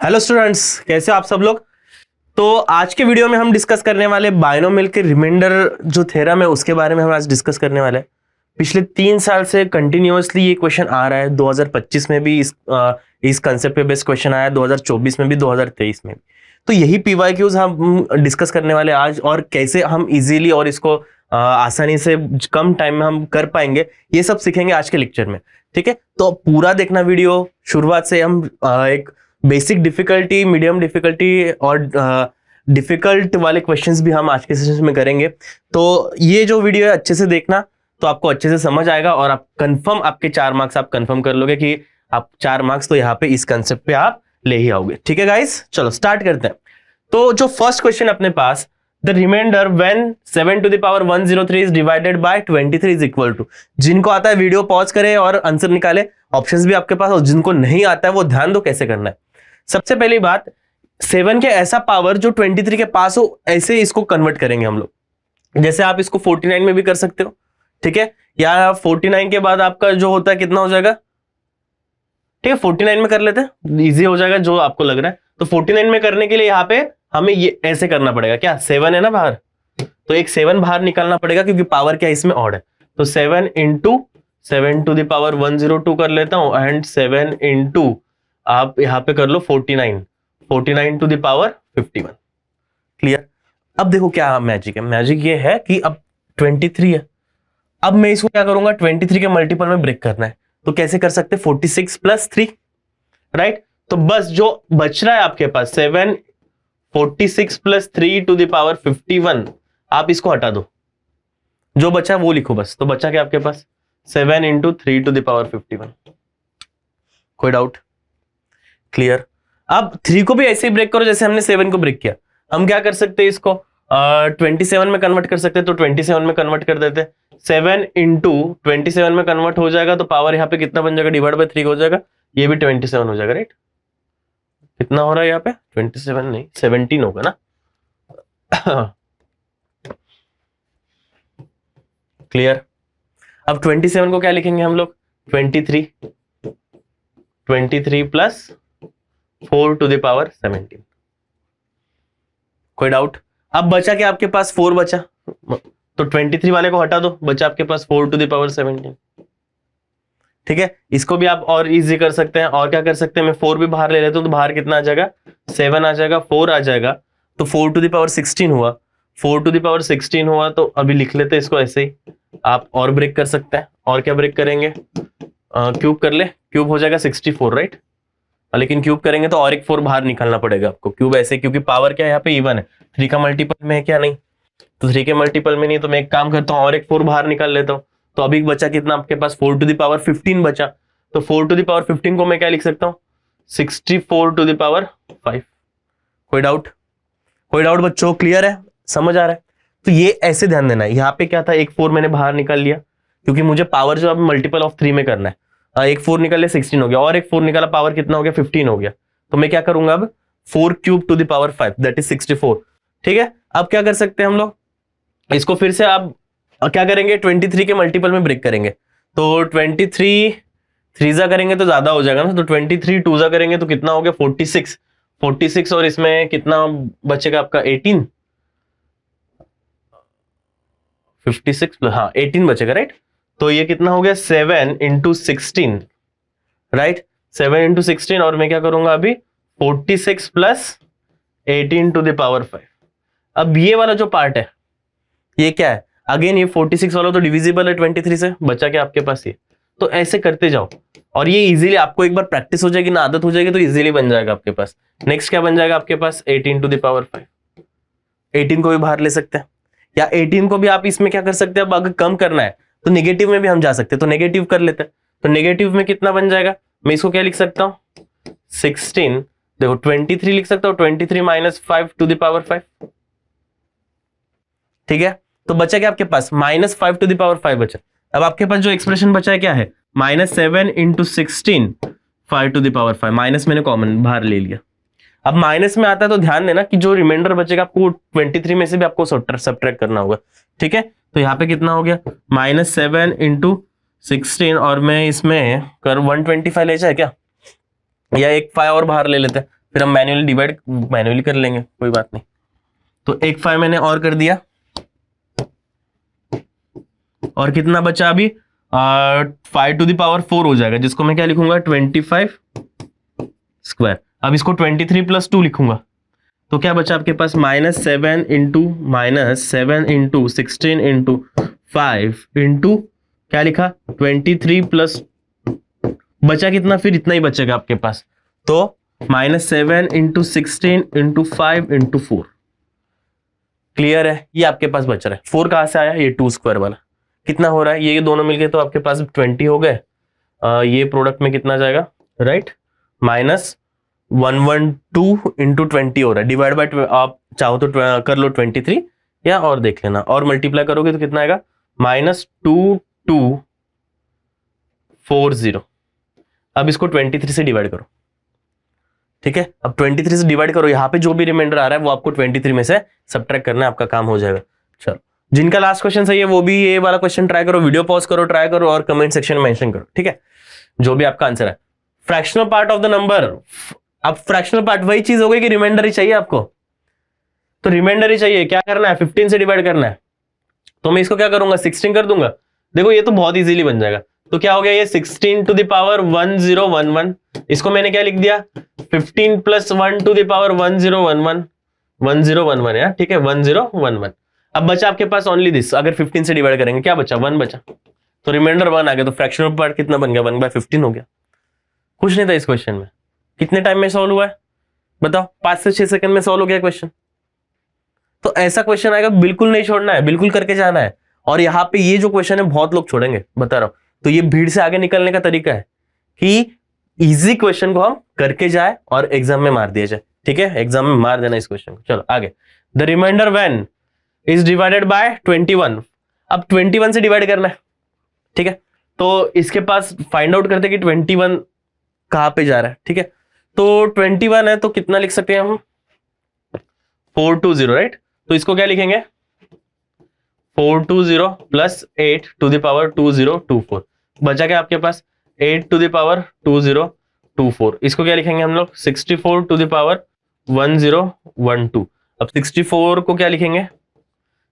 Hello students, कैसे हो आप सब लोग। तो आज के वीडियो में हम डिस्कस करने वाले बाइनोमियल के रिमाइंडर जो थ्योरम है उसके बारे में हम आज डिस्कस करने वाले हैं। पिछले 3 साल से कंटिन्यूअसली ये क्वेश्चन आ रहा है। 2025 में भी इस कंसेप्ट पे बेस्ड क्वेश्चन आया, 2024 में भी, 2023 में भी। तो यही पीवाईक्यूज हम डिस्कस करने वाले आज, और कैसे हम इजीली और इसको आसानी से कम टाइम में हम कर पाएंगे, ये सब सीखेंगे आज के लेक्चर में। ठीक है, तो पूरा देखना वीडियो शुरुआत से। हम एक बेसिक डिफिकल्टी, मीडियम डिफिकल्टी और डिफिकल्ट वाले क्वेश्चंस भी हम आज के सेशन में करेंगे। तो ये जो वीडियो है अच्छे से देखना, तो आपको अच्छे से समझ आएगा और आप कंफर्म आपके 4 मार्क्स आप कंफर्म कर लोगे कि आप 4 मार्क्स तो यहाँ पे इस कंसेप्ट पे आप ले ही आओगे। ठीक है गाइस, चलो स्टार्ट करते हैं। तो जो फर्स्ट क्वेश्चन अपने पास, the reminder when 7 to the power 103 is divided by 23 is equal to. जिनको आता है वीडियो पॉज करे और आंसर निकाले, ऑप्शंस भी आपके पास, और जिनको नहीं आता है वो ध्यान दो कैसे करना है। सबसे पहली बात, 7 के ऐसा पावर जो 23 के पास हो, ऐसे इसको कन्वर्ट करेंगे हम लोग। जैसे आप इसको 49 में भी कर सकते हो, ठीक है, या 49 के बाद आपका जो होता है कितना हो जाएगा, ठीक है 49 में कर लेते हैं, इजी हो जाएगा जो आपको लग रहा है। तो 49 में करने के लिए यहाँ पे हमें ये ऐसे करना पड़ेगा, क्या 7 है ना बाहर, तो एक 7 बाहर निकालना पड़ेगा क्योंकि पावर क्या इसमें ऑड है। तो 7 इंटू 7 to the power 102 कर लेता हूं, एंड 7 इंटू आप यहां पे कर लो 49 to the power 51। क्लियर। अब देखो क्या मैजिक है, मैजिक ये है कि अब 23 है। अब मैं इसको क्या करूंगा, 23 के मल्टीपल में ब्रेक करना है। तो कैसे कर सकते, 46 + 3, राइट। तो बस जो बच रहा है आपके पास 7, 46 + 3 to the power 51, आप इसको हटा दो, जो बचा वो लिखो बस। तो बचा क्या आपके पास, 7 इंटू 3 to the power 51। कोई डाउट, क्लियर। अब 3 को भी ऐसे ही ब्रेक करो जैसे हमने 7 को ब्रेक किया। हम क्या कर सकते हैं, इसको 27 में कन्वर्ट कर सकते हैं। तो 27 में कन्वर्ट कर देते हैं, 7 इंटू 27 में कन्वर्ट हो जाएगा तो पावर यहाँ पे कितना बन जाएगा, डिवाइड बाय 3 हो जाएगा, ये भी 27 हो जाएगा, राइट। कितना हो रहा है यहाँ पे, 27 नहीं 17 होगा ना। क्लियर। अब 27 को क्या लिखेंगे हम लोग, 23 + 4 to the power 17। कोई डाउट। अब बचा क्या आपके पास, 4 बचा, तो 23 वाले को हटा दो, बचा आपके पास 4 to the power 17। ठीक है, इसको भी आप और इजी कर सकते हैं। और क्या कर सकते हैं, मैं 4 भी बाहर ले लेता हूं, तो बाहर कितना आ जाएगा, 7 आ जाएगा, 4 आ जाएगा, तो 4 to the power 16 हुआ। 4 to the power 16 हुआ, तो अभी लिख लेते हैं इसको ऐसे ही। आप और ब्रेक कर सकते हैं, और क्या ब्रेक करेंगे, क्यूब कर ले, क्यूब हो जाएगा 64, राइट। लेकिन क्यूब करेंगे तो और एक 4 बाहर निकालना पड़ेगा आपको, क्यूब ऐसे, क्योंकि पावर क्या है यहाँ पे इवन है, 3 का मल्टीपल में है क्या, नहीं, तो 3 के मल्टीपल में नहीं। तो मैं एक काम करता हूँ, और एक 4 बाहर निकाल लेता हूँ। तो अभी बचा कितना आपके पास, 4 to the power 15 बचा। तो 4 to the power 15 को मैं क्या लिख सकता हूँ, 64 to the power 5। कोई डाउट, कोई डाउट बच्चों, क्लियर है, समझ आ रहा है। तो ये ऐसे ध्यान देना है। यहाँ पे क्या था, एक 4 मैंने बाहर निकाल लिया क्योंकि मुझे पावर जो अब मल्टीपल ऑफ 3 में करना है। एक 4 निकल लिया 16 हो गया, और एक 4 निकाला, पावर कितना हो गया, 15 हो गया। तो मैं क्या करूंगा अब, 4 cube to the power 5 that is 64। ठीक है, अब क्या कर सकते हैं हम लोग, इसको फिर से आप क्या करेंगे, 23 के मल्टीपल में ब्रेक करेंगे। तो 23 3 करेंगे तो ज्यादा हो जाएगा ना, तो 23 2 करेंगे तो कितना हो गया, 46, और इसमें कितना बचेगा आपका 18, 56 हाँ 18 बचेगा, राइट। तो ये कितना हो गया, 7 इंटू 16, राइट, 7 इंटू 16, और मैं क्या करूंगा अभी, 46 + 18 to the power 5। अब ये वाला जो पार्ट है ये क्या है, अगेन ये 46 वाला तो डिविजिबल है 23 से, बचा क्या आपके पास ये। तो ऐसे करते जाओ, और ये इजीली आपको एक बार प्रैक्टिस हो जाएगी ना, आदत हो जाएगी, तो इजीली बन जाएगा आपके पास। नेक्स्ट क्या बन जाएगा आपके पास, 18 to the power 5। 18 को भी बाहर ले सकते हैं, या 18 को भी आप इसमें क्या कर सकते हैं, अब अगर कम करना है तो नेगेटिव में भी हम जा सकते हैं, तो नेगेटिव कर लेते हैं। तो नेगेटिव में कितना बन जाएगा, मैं इसको क्या लिख सकता हूं, 16, देखो 23 लिख सकता हूं, 23 - 5 to the power 5। ठीक है, तो बचा क्या आपके पास, -5 to the power 5 बचा। अब आपके पास जो एक्सप्रेशन बचा है क्या है, -7 × 16 5 to the power 5, माइनस मैंने कॉमन बाहर ले लिया। अब माइनस में आता है तो ध्यान देना कि जो रिमाइंडर बचेगा आपको 23 में से भी आपको सब्ट्रैक्ट करना होगा। ठीक है, तो यहाँ पे कितना हो गया, -7 × 16, और मैं इसमें कर 125 ले जाए क्या, या एक 5 और बाहर ले लेते हैं, फिर हम मैन्युअली कर लेंगे, कोई बात नहीं। तो एक 5 मैंने और कर दिया, और कितना बचा अभी 5 टू द पावर 4 हो जाएगा, जिसको मैं क्या लिखूंगा 25 स्क्वायर। अब इसको 23 प्लस 2 लिखूंगा, तो क्या बचा आपके पास -7 इंटू 16 इंटू 5 इंटू क्या लिखा 23 प्लस, बचा कितना, फिर इतना ही बचेगा आपके पास। तो -7 इंटू 16 इंटू 5 इंटू 4। क्लियर है, ये आपके पास बच रहा है। 4 कहां से आया, ये 2 स्क्वायर वाला कितना हो रहा है, ये दोनों मिलके तो आपके पास 20 हो गए। ये प्रोडक्ट में कितना जाएगा, राइट, -112 इंटू 20 हो रहा है, डिवाइड बाय आप चाहो तो कर लो 23, या और देख लेना, और मल्टीप्लाई करोगे तो कितना आएगा -2240। अब इसको 23 से डिवाइड करो, ठीक है। अब 23 से डिवाइड करो, यहां पे जो भी रिमाइंडर आ रहा है वो आपको 23 में से सब्ट्रैक्ट करना है, आपका काम हो जाएगा। चलो, जिनका लास्ट क्वेश्चन सही है वो भी ये वाला क्वेश्चन ट्राई करो, वीडियो पॉज करो, ट्राई करो और कमेंट सेक्शन में मेंशन करो, ठीक है, जो भी आपका आंसर है। Fractional part of the number, अब फ्रैक्शनल पार्ट वही चीज हो गई कि रिमाइंडर ही चाहिए आपको, तो रिमाइंडर ही चाहिए। क्या करना है, 15 से डिवाइड करना है, तो मैं इसको क्या करूंगा 16 कर दूंगा। देखो ये तो बहुत इजीली बन जाएगा, तो क्या हो गया ये 16 टू द पावर 1011, इसको मैंने क्या लिख दिया 15 प्लस 1 टू द पावर 1011 यार, ठीक है 1011। अब बचा आपके पास ओनली दिस, अगर 15 से डिवाइड करेंगे क्या बचा 1 बचा, तो रिमाइंडर 1 आ गया, तो फ्रैक्शनल पार्ट कितना बन गया 1/15 हो गया। कुछ नहीं था इस क्वेश्चन में। कितने टाइम में सॉल्व हुआ है बताओ, 5 से 6 सेकंड में सॉल्व हो गया क्वेश्चन। तो ऐसा क्वेश्चन आएगा, बिल्कुल नहीं छोड़ना है, बिल्कुल करके जाना है। और यहाँ पे ये जो क्वेश्चन है बहुत लोग छोड़ेंगे, बता रहा हूं। तो ये भीड़ से आगे निकलने का तरीका है कि इजी क्वेश्चन को हम करके जाए और एग्जाम में मार दिया जाए, ठीक है, एग्जाम में मार देना इस क्वेश्चन को। चलो आगे, the reminder when is divided by 21। अब 21 से डिवाइड करना है, ठीक है, तो इसके पास फाइंड आउट करते कि 21 कहां पे जा रहा है, ठीक है। तो 21 है तो कितना लिख सकते हैं हम 420, राइट, तो इसको क्या लिखेंगे 420 प्लस 8 टू द पावर 2024। बचा क्या आपके पास 8 टू द पावर 2024, इसको क्या लिखेंगे हम लोग 64 टू द पावर 1012। अब 64 को क्या लिखेंगे,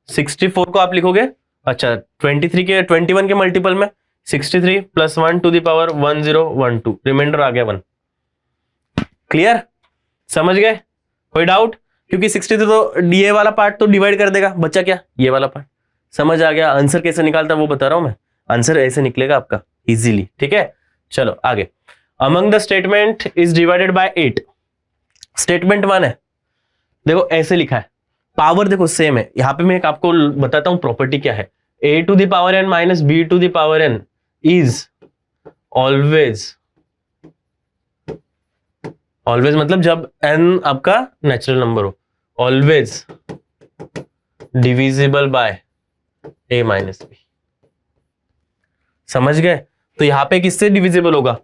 64 को आप लिखोगे, अच्छा 23 के 21 के मल्टीपल में 63 plus 1 to the power 1012, remainder आ गया 1। क्लियर, समझ गए, कोई डाउट, क्योंकि 63 तो ये वाला पार्ट तो डिवाइड कर देगा, बचा क्या ये वाला पार्ट। समझ आ गया, आंसर कैसे निकालता है वो बता रहा हूं मैं, आंसर ऐसे निकलेगा आपका इजीली, ठीक है। चलो आगे, among the statement is divided bye 8। Statement 1 है, देखो ऐसे लिखा है, पावर देखो सेम है। यहां पे मैं एक आपको बताता हूं प्रॉपर्टी क्या है, a to the power n minus b to the power n is always मतलब जब n आपका नेचुरल नंबर हो, always divisible by a minus B. समझ गए, तो यहां पे किससे डिविजिबल होगा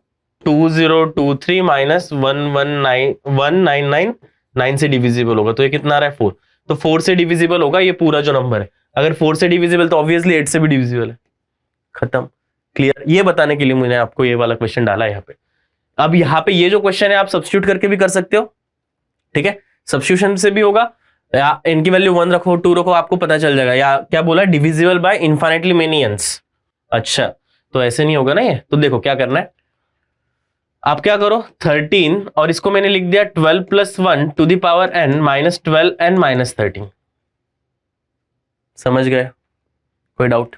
2023 माइनस 199 से डिविजिबल होगा, तो ये कितना आ रहा है 4, तो 4 से डिविजिबल होगा ये पूरा जो नंबर है। अगर 4 से डिविजिबल तो ऑब्वियसली 8 से भी डिविजिबल है, खत्म। क्लियर, ये बताने के लिए मैंने आपको ये वाला क्वेश्चन डाला है यहाँ पे। अब यहाँ पे ये जो क्वेश्चन है आप सब्स्टिट्यूट करके भी कर सकते हो, ठीक है, सब्स्टिट्यूशन से भी होगा, या इनकी वैल्यू 1 रखो 2 रखो, आपको पता चल जाएगा। या क्या बोला डिविजिबल बाय इनफाइनाइटली मेनी एन्स, अच्छा तो ऐसे नहीं होगा ना ये, तो देखो क्या करना है, आप क्या करो 13 और इसको मैंने लिख दिया 12 plus 1 to the power n minus 12n minus 13। समझ गए, कोई डाउट।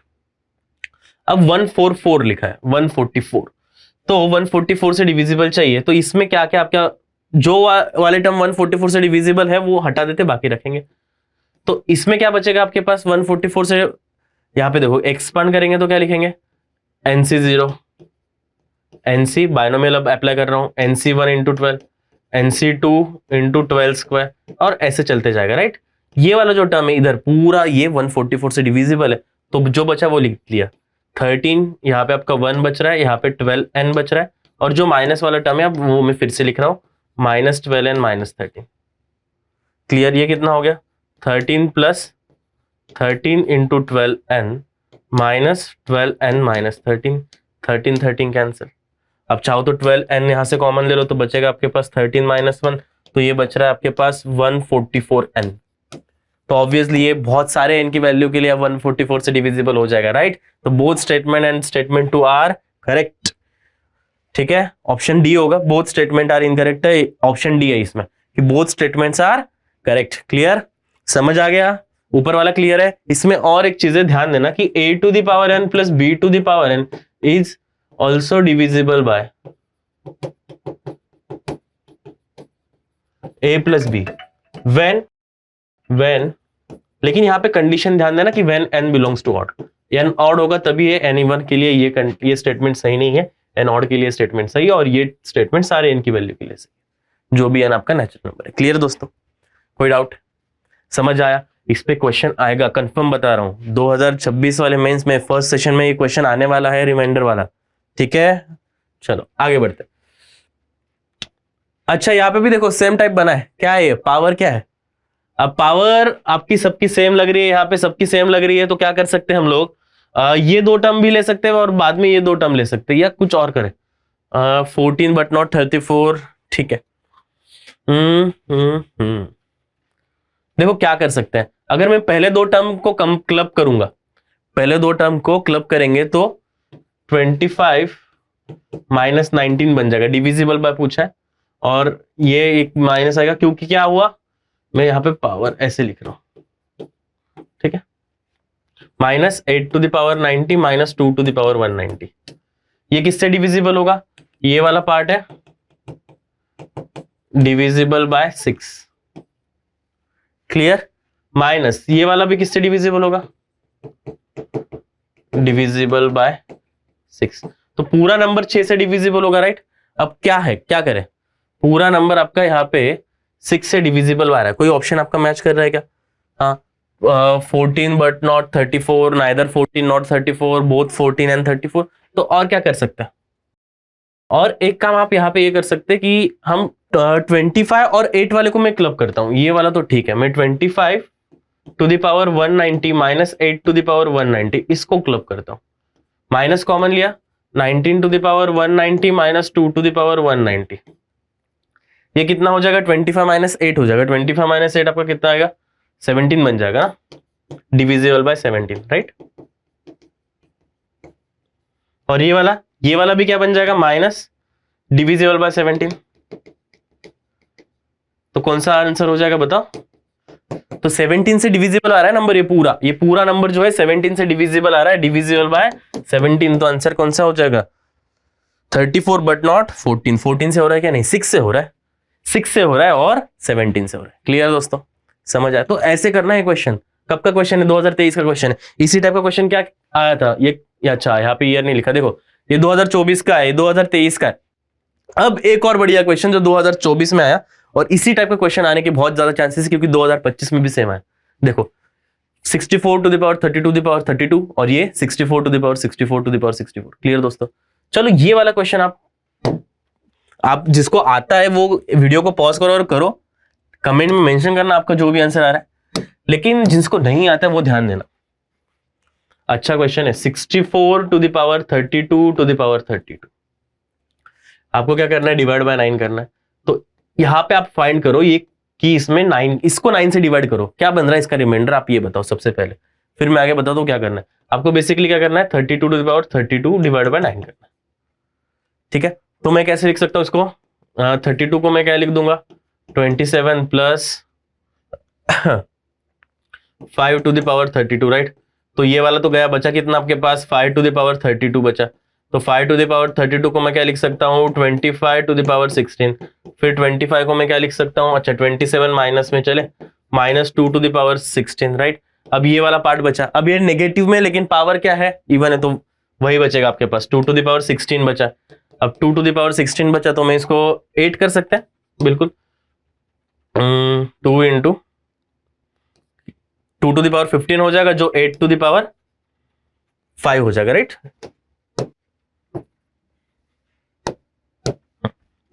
अब 144 लिखा है 144, तो 144 से डिविजिबल चाहिए, तो इसमें क्या क्या आपका जो वाले टर्म 144 से डिविजिबल है वो हटा देते, बाकी रखेंगे। तो इसमें क्या बचेगा आपके पास 144 से, यहां पे देखो एक्सपांड करेंगे तो क्या लिखेंगे NC0 NC बाइनोमियल अब अप्लाई कर रहा हूं, NC1 into 12 NC2 into 12 square, और ऐसे चलते जाएगा, राइट। ये वाला जो टर्म है इधर पूरा ये 144 से डिविजिबल है, तो जो बचा वो लिख लिया 13, यहाँ पे आपका 1 बच रहा है, यहाँ पे 12n बच रहा है, और जो माइनस वाला टर्म है वो मैं फिर से लिख रहा हूं माइनस 12n माइनस 13। क्लियर, ये कितना हो गया 13 plus 13 into 12n minus 12n minus 13, 13 cancel. अब चाहो तो 12n यहां से कॉमन ले लो, तो बचेगा आपके पास 13 माइनस 1, तो ये बच रहा है आपके पास 144n। तो ऑब्वियसली ये बहुत सारे n की वैल्यू के लिए 144 से डिविजिबल हो जाएगा, राइट। तो both statement and statement 2 are correct, ठीक है। ऑप्शन डी होगा, बोथ स्टेटमेंट आर इनकरेक्ट है, ऑप्शन डी है इसमें कि both statements are correct. Clear, समझ आ गया, ऊपर वाला क्लियर है। इसमें और एक चीज ध्यान देना कि a to the power n plus b to the power n is also divisible by a plus b when लेकिन यहाँ पे कंडीशन ध्यान देना कि when n belongs to odd, n odd होगा तभी ये n इवन के लिए ये स्टेटमेंट सही नहीं है, n ऑड के लिए स्टेटमेंट सही है, और ये स्टेटमेंट सारे n की वैल्यू के लिए सही, जो भी n आपका नेचुरल नंबर है। क्लियर दोस्तों, कोई डाउट, समझ आया। इस पे क्वेश्चन आएगा, कंफर्म बता रहा हूं, 2026 वाले मेंस में फर्स्ट सेशन में ये क्वेश्चन आने वाला है, रिमाइंडर वाला, ठीक है। चलो आगे बढ़ते। अच्छा यहाँ पे भी देखो सेम टाइप बना है, क्या है ये, पावर क्या है। अब पावर आपकी सबकी सेम लग रही है, यहाँ पे सबकी सेम लग रही है, तो क्या कर सकते हैं हम लोग, ये दो टर्म भी ले सकते हैं और बाद में ये दो टर्म ले सकते हैं, या कुछ और करें, 14 बट नॉट 34, ठीक है। देखो क्या कर सकते हैं, अगर मैं पहले दो टर्म को क्लब करूंगा, पहले दो टर्म को क्लब करेंगे तो 25 माइनस 19 बन जाएगा, डिविजिबल बाय पूछा है, और ये एक माइनस आएगा क्योंकि क्या हुआ, मैं यहाँ पे पावर ऐसे लिख रहा हूं, ठीक है, minus 8 to the power 90 minus 2 to the power 190, ये किससे डिविजिबल होगा, ये वाला पार्ट है डिविजिबल बाय 6, क्लियर, माइनस ये वाला भी किससे डिविजिबल होगा, डिविजिबल बाय 6, तो पूरा नंबर 6 से डिविजिबल होगा, राइट। अब क्या है, क्या करें, पूरा नंबर आपका यहाँ पे 6 से डिविजिबल आ रहा है, कोई ऑप्शन आपका मैच कर रहा है क्या, हाँ, 14 but not 34, neither 14 not 34, both 14 and 34, तो और क्या कर सकते हैं, और एक काम आप यहाँ पे ये कर सकते हैं कि हम 25 और 8 वाले को मैं क्लब करता हूं, ये वाला तो ठीक है, मैं 25 to the power 190 minus 8 to the power 190 इसको क्लब करता हूं, माइनस कॉमन लिया, 19 to the power 190 minus 2 to the power 190, ये कितना हो जाएगा, 25 माइनस 8 हो जाएगा, 25 माइनस 8 आपका कितना आएगा, 17 बन जाएगा ना, डिविजिबल बाय 17, राइट। और ये वाला भी क्या बन जाएगा, माइनस डिविजिबल बाय 17, तो कौन सा आंसर हो जाएगा बताओ, तो 17 से डिविजिबल आ रहा है नंबर, ये पूरा नंबर जो है 17 से डिविजिबल आ रहा है, डिविजिबल बाय 17, तो आंसर कौन सा हो जाएगा, 34 बट नॉट 14, 14 से हो रहा है क्या, नहीं 6 से हो रहा है, 6 से हो रहा है और 17 से हो रहा है। क्लियर दोस्तों, समझ आया। तो ऐसे करना है क्वेश्चन, कब का क्वेश्चन है, 2023 का क्वेश्चन है। इसी टाइप का क्वेश्चन क्या आया था, ये अच्छा यहाँ पे ईयर नहीं लिखा, देखो ये 2024 का है, 2023 का है। अब एक और बढ़िया क्वेश्चन जो 2024 में आया, और इसी टाइप का क्वेश्चन आने के बहुत ज्यादा चांसेस है क्योंकि 2025 में भी सेम है। देखो 64 to the power 32 to the power 32, और ये 64 to the power 64 to the power 64। Clear दोस्तों, चलो ये वाला क्वेश्चन आप जिसको आता है वो वीडियो को पॉज करो और करो, कमेंट में मेंशन करना आपका जो भी आंसर आ रहा है, लेकिन जिसको नहीं आता है वो ध्यान देना। अच्छा क्वेश्चन है, 64 to the power 32 to the power 32, आपको क्या करना है, डिवाइड बाय 9 करना है। तो यहां पे आप फाइंड करो ये कि इसमें 9, इसको 9 से डिवाइड करो, क्या बन रहा है इसका रिमाइंडर, आप ये बताओ सबसे पहले, फिर मैं आगे बताता हूं क्या करना है। आपको बेसिकली क्या करना है, 32 to the power 32 divide by 9 करना है, ठीक है। तो मैं कैसे लिख सकता हूं इसको, 32 को मैं क्या लिख दूंगा, 27 plus 5 to the power 32, right. तो ये वाला तो गया, बचा कितना आपके पास, 5 टू द पावर 32 बचा, तो 5 टू द पावर 32 को मैं क्या लिख सकता हूँ, 25 टू द पावर 16, फिर 25 को मैं क्या लिख सकता हूँ, अच्छा 27 माइनस में चले, minus 2 to the power 16, right. अब ये वाला पार्ट बचा, अब ये नेगेटिव में लेकिन पावर क्या है, इवन है, तो वही बचेगा आपके पास, 2 टू द पावर 16 बचा। अब 2 टू द पावर 16 बचा तो मैं इसको 8 कर सकते हैं, बिल्कुल, 2 इंटू 2 टू द पावर 15 हो जाएगा, जो 8 टू द पावर 5 हो जाएगा, right.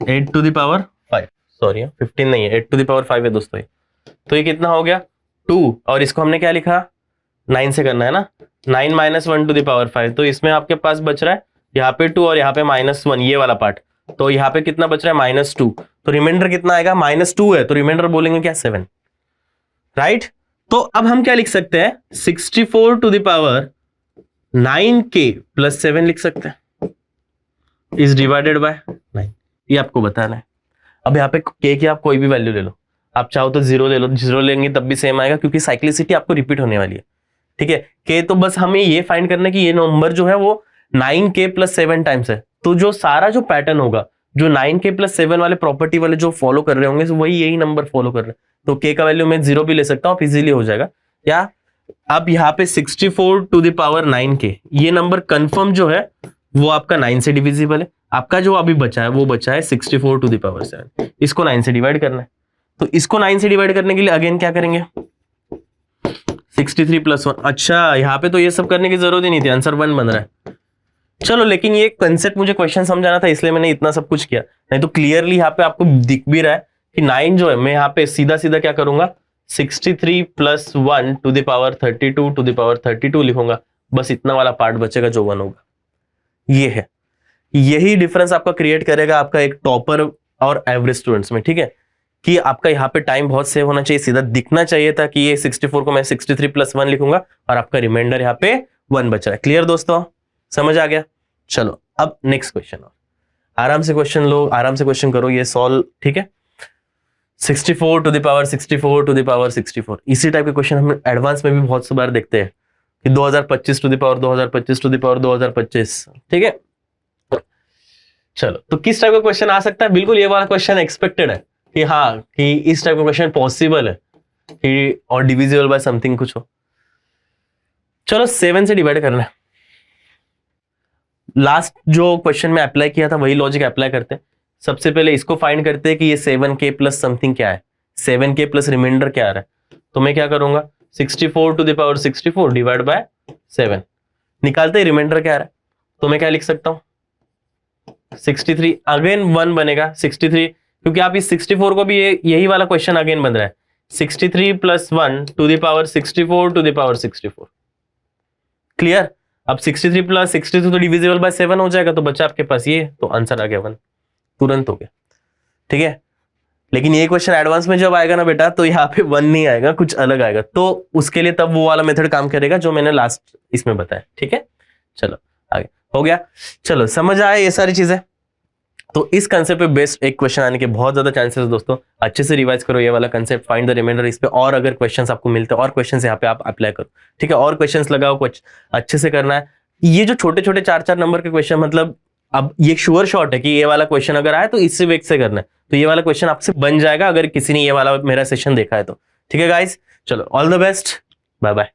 8 to the power 5, sorry 15 नहीं है, 8 टू द पावर 5 है दोस्तों ये। तो ये कितना हो गया 2, और इसको हमने क्या लिखा, 9 से करना है ना, 9 माइनस 1 टू द पावर 5, तो इसमें आपके पास बच रहा है यहाँ पे 2 और यहाँ पे -1, ये वाला पार्ट, तो यहाँ पे कितना बच रहा है -2, तो रिमाइंडर कितना आएगा, -2 है तो रिमाइंडर बोलेंगे क्या, 7, राइट। तो अब हम क्या लिख सकते हैं, 64 to the power 9k plus 7 लिख सकते हैं, इज डिवाइडेड बाय 9, ये आपको बताना है। अब यहाँ पे k की आप कोई भी वैल्यू ले लो, आप चाहो तो 0 ले लो, 0 लेंगे तब भी सेम आएगा क्योंकि साइक्लिसिटी आपको रिपीट होने वाली है, ठीक है। k तो बस हमें ये फाइंड करना है कि ये नंबर जो है वो 9k प्लस 7 टाइम्स है, तो जो सारा जो पैटर्न होगा, जो 9k प्लस 7 वाले प्रॉपर्टी वाले जो फॉलो कर रहे होंगे वही यही नंबर फॉलो कर रहे हैं, तो k का वैल्यू मैं 0 भी ले सकता हूँ, इजीली हो जाएगा। या अब यहाँ पे 64 टू द पावर 9k, ये नंबर कंफर्म जो है वो आपका 9 से डिविजिबल है, आपका जो अभी बचा है वो बचा है 64 टू द पावर 7, इसको 9 से डिवाइड करना है। तो इसको 9 से डिवाइड करने के लिए अगेन क्या करेंगे, 63 प्लस 1, अच्छा यहाँ पे तो ये सब करने की जरूरत ही नहीं थी, आंसर 1 बन रहा है। चलो, लेकिन ये कंसेप्ट मुझे क्वेश्चन समझाना था इसलिए मैंने इतना सब कुछ किया, नहीं तो क्लियरली यहाँ पे आपको दिख भी रहा है कि 9 जो है, मैं यहाँ पे सीधा सीधा क्या करूंगा, 63 plus 1 to the power 32 to the power 32 लिखूंगा, बस इतना वाला पार्ट बचेगा जो 1 होगा। ये है, यही डिफरेंस आपका क्रिएट करेगा आपका एक टॉपर और एवरेज स्टूडेंट्स में, ठीक है, कि आपका यहाँ पे टाइम बहुत सेव होना चाहिए, सीधा दिखना चाहिए था कि ये 64 को मैं 63 प्लस 1 लिखूंगा और आपका रिमाइंडर यहाँ पे 1 बच रहा है। क्लियर दोस्तों, समझ आ गया। चलो अब नेक्स्ट क्वेश्चन, आराम से क्वेश्चन लो, आराम से क्वेश्चन करो, ये सॉल्व, ठीक है। 64 to the power 64 to the power 64, इसी टाइप के क्वेश्चन हम एडवांस में भी बहुत सी बार देखते हैं कि 2025 to the power 2025 to the power 2025, ठीक है। चलो, तो किस टाइप का क्वेश्चन आ सकता है, बिल्कुल ये वाला क्वेश्चन एक्सपेक्टेड है कि हाँ, कि इस टाइप का क्वेश्चन पॉसिबल है कि और डिविजिबल बाय समथिंग कुछ हो। चलो 7 से डिवाइड करना है, लास्ट जो क्वेश्चन में अप्लाई किया था वही लॉजिक अप्लाई करते हैं। सबसे पहले इसको फाइंड करते हैं कि ये 7k प्लस समथिंग क्या है, 7k प्लस रिमाइंडर क्या आ रहा है। तो मैं क्या करूंगा, 64 to the power 64 divide by 7 निकालते ही रिमाइंडर क्या आ रहा है, तो मैं क्या लिख सकता हूं, 63 अगेन 1 बनेगा 63, क्योंकि आप इस 64 को भी यही वाला क्वेश्चन अगेन बन रहा है, 63 plus 1 to the power 64 to the power 64। Clear, अब 63 प्लस 63 तो डिविजिबल बाय 7 हो जाएगा, तो बच्चा आपके पास ये, तो आंसर आ गया 1, तुरंत हो गया, ठीक है। लेकिन ये क्वेश्चन एडवांस में जब आएगा ना बेटा, तो यहाँ पे 1 नहीं आएगा, कुछ अलग आएगा, तो उसके लिए तब वो वाला मेथड काम करेगा जो मैंने लास्ट इसमें बताया, ठीक है। चलो आगे हो गया, चलो समझ आए ये सारी चीजें। तो इस कंसेप्ट पे बेस्ड एक क्वेश्चन आने के बहुत ज्यादा चांसेस है दोस्तों, अच्छे से रिवाइज करो ये वाला कंसेप्ट, फाइंड द रिमाइंडर, इस पे और अगर क्वेश्चंस आपको मिलते हैं और क्वेश्चंस यहाँ पे आप अप्लाई करो, ठीक है, और क्वेश्चंस लगाओ, कुछ अच्छे से करना है। ये जो छोटे छोटे 4-4 नंबर के क्वेश्चन, मतलब अब ये श्योर शॉट है कि ये वाला क्वेश्चन अगर आए तो इससे वेक से करना है, तो ये वाला क्वेश्चन आपसे बन जाएगा अगर किसी ने ये वाला मेरा सेशन देखा है तो, ठीक है गाइस। चलो all the best, bye bye.